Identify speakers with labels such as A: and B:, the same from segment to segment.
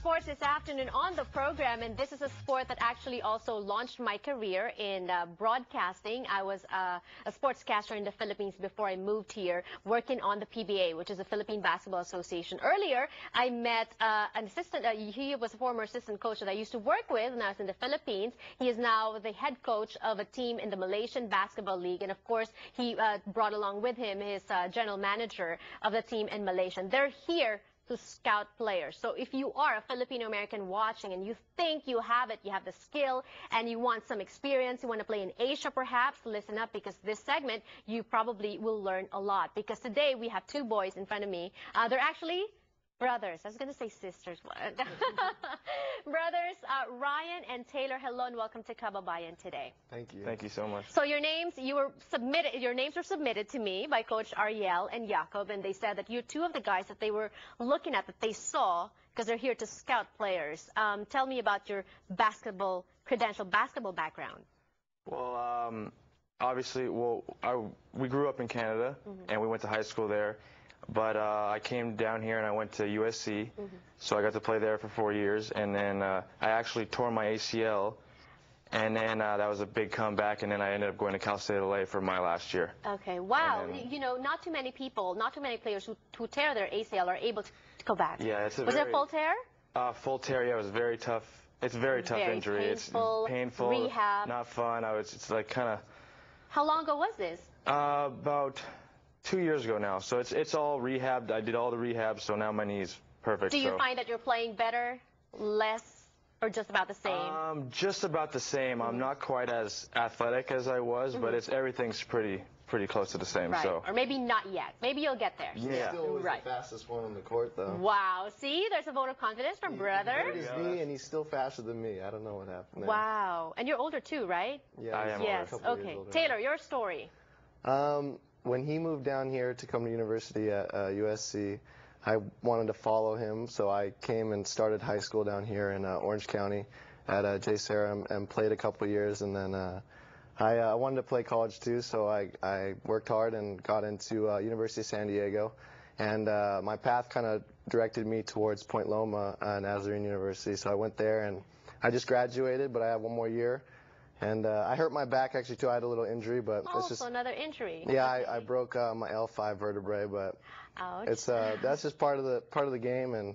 A: sports this afternoon on the program, and this is a sport that actually also launched my career in broadcasting. I was a sportscaster in the Philippines before I moved here, working on the PBA, which is the Philippine Basketball Association. Earlier, I met an assistant. He was a former assistant coach that I used to work with when I was in the Philippines. He is now the head coach of a team in the Malaysian Basketball League, and of course, he brought along with him his general manager of the team in Malaysia. They're here to scout players. So if you are a Filipino American watching and you think you have it, you have the skill, and you want some experience, you want to play in Asia perhaps, listen up, because this segment you probably will learn a lot. Because today we have two boys in front of me. They're actually brothers. I was going to say sisters. Brothers, Ryan and Taylor, hello and welcome to Kababayan today.
B: Thank you.
C: Thank you so much.
A: So your names were submitted to me by Coach Ariel and Jacob, and they said that you're two of the guys that they were looking at, that they saw, because they're here to scout players. Tell me about your basketball background.
C: Well, obviously, we grew up in Canada, and we went to high school there. But I came down here and I went to USC, so I got to play there for 4 years, and then I actually tore my ACL, and then that was a big comeback, and then I ended up going to Cal State LA for my last year.
A: Okay, wow. You know, not too many players who tear their ACL are able to go back.
C: Yeah,
A: Was it a full tear?
C: Full tear, yeah, it was very tough. It's a very tough injury.
A: Painful,
C: it's painful, rehab. Not fun. It's like kind of.
A: How long ago was this?
C: About 2 years ago now, so it's all rehabbed. I did all the rehab, so now my knee's perfect.
A: Do you find that you're playing better, less, or just about the same?
C: Just about the same. I'm not quite as athletic as I was, but everything's pretty close to the same.
A: Right.
C: So.
A: Or maybe not yet. Maybe you'll get there.
B: Yeah. Still was the fastest one on the court, though.
A: Wow. See, there's a vote of confidence from brothers.
B: He hurt his knee, and he's still faster than me. I don't know what happened there.
A: Wow. And you're older too, right?
B: Yeah,
C: I am.
A: Yes. Okay. Taylor, your story.
B: When he moved down here to come to university at USC, I wanted to follow him, so I came and started high school down here in Orange County at J. Sarah and played a couple years, and then I wanted to play college too, so I worked hard and got into University of San Diego, and my path kind of directed me towards Point Loma and Nazarene University, so I went there, and I just graduated, but I have one more year. And I hurt my back actually too. I had a little injury, but it's just
A: so another injury.
B: Yeah, I broke my L5 vertebrae, but
A: ouch.
B: It's that's just part of the game, and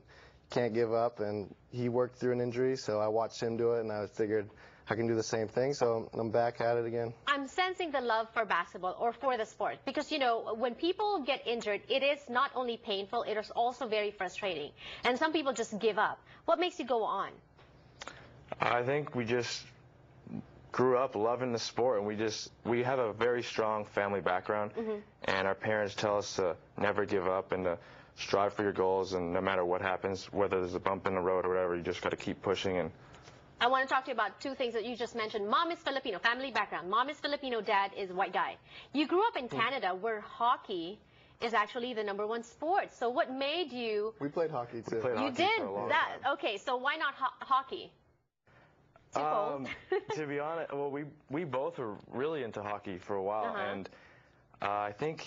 B: can't give up. And he worked through an injury, so I watched him do it, and I figured I can do the same thing. So I'm back at it again.
A: I'm sensing the love for basketball or for the sport, because you know when people get injured, it is not only painful, it is also very frustrating, and some people just give up. What makes you go on?
C: I think we just grew up loving the sport, and we have a very strong family background, and our parents tell us to never give up and to strive for your goals, and no matter what happens, whether there's a bump in the road or whatever, you just got to keep pushing. And
A: I want to talk to you about two things that you just mentioned. Mom is Filipino, family background. Mom is Filipino, dad is white guy. You grew up in Canada where hockey is actually the #1 sport. So what made you...
B: We played hockey too.
A: You did that. Okay, so why not hockey?
C: To be honest, well, we both were really into hockey for a while, and I think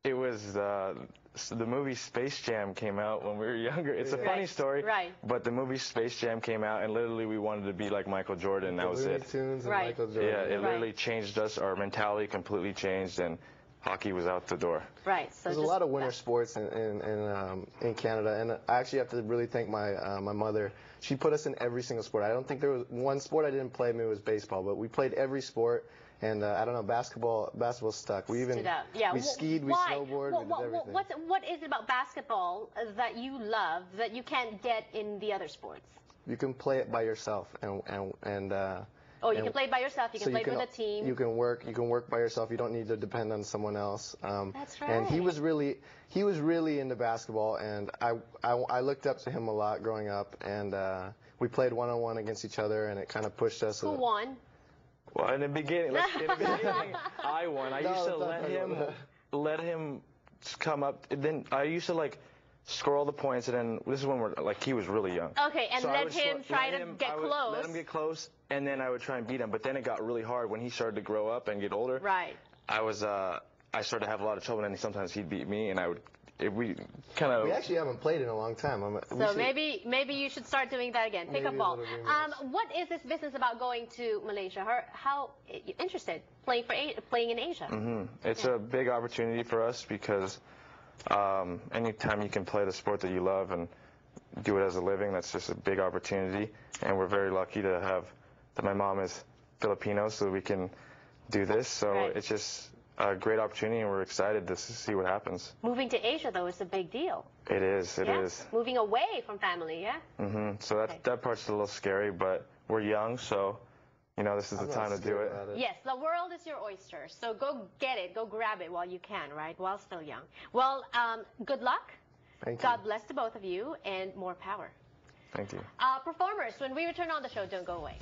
C: it was the movie Space Jam came out when we were younger. It's a funny story, but the movie Space Jam came out, and literally we wanted to be like Michael Jordan. That was it.
B: Michael Jordan.
C: Yeah, it literally changed us. Our mentality completely changed, and hockey was out the door.
A: Right. So
B: there's a lot of winter sports in Canada, and I actually have to really thank my mother. She put us in every single sport. I don't think there was one sport I didn't play. Maybe it was baseball, but we played every sport. And I don't know, basketball stuck. We even we skied, we snowboarded, we did everything.
A: What is it about basketball that you love that you can't get in the other sports?
B: You can play it by yourself, and
A: you can play by yourself. You can play with a team.
B: You can work by yourself. You don't need to depend on someone else.
A: That's right.
B: And he was really into basketball, and I looked up to him a lot growing up. And we played one-on-one against each other, and it kind of pushed us.
A: Who won?
C: Well, in the beginning, I won. I used to let him come up. And then I used to like score all the points, and then this is when he was really young.
A: Okay, and so let him try to get close.
C: Let him get close, and then I would try and beat him. But then it got really hard when he started to grow up and get older.
A: Right.
C: I started to have a lot of trouble, and sometimes he'd beat me, and we kind of.
B: We actually haven't played in a long time.
A: So maybe you should start doing that again. Pick up ball. What is this business about going to Malaysia? How interested playing in Asia?
C: It's a big opportunity for us because anytime you can play the sport that you love and do it as a living, that's just a big opportunity. And we're very lucky to have that my mom is Filipino, so we can do this. So it's just a great opportunity, and we're excited to see what happens.
A: Moving to Asia, though, is a big deal.
C: It is. It is.
A: Moving away from family, yeah?
C: So that part's a little scary, but we're young, so, you know, this is the time to do it.
A: Yes, the world is your oyster, so go get it, go grab it while you can, right, while still young. Well, good luck.
B: Thank you.
A: God bless to both of you, and more power.
C: Thank you.
A: Performers, when we return on the show, don't go away.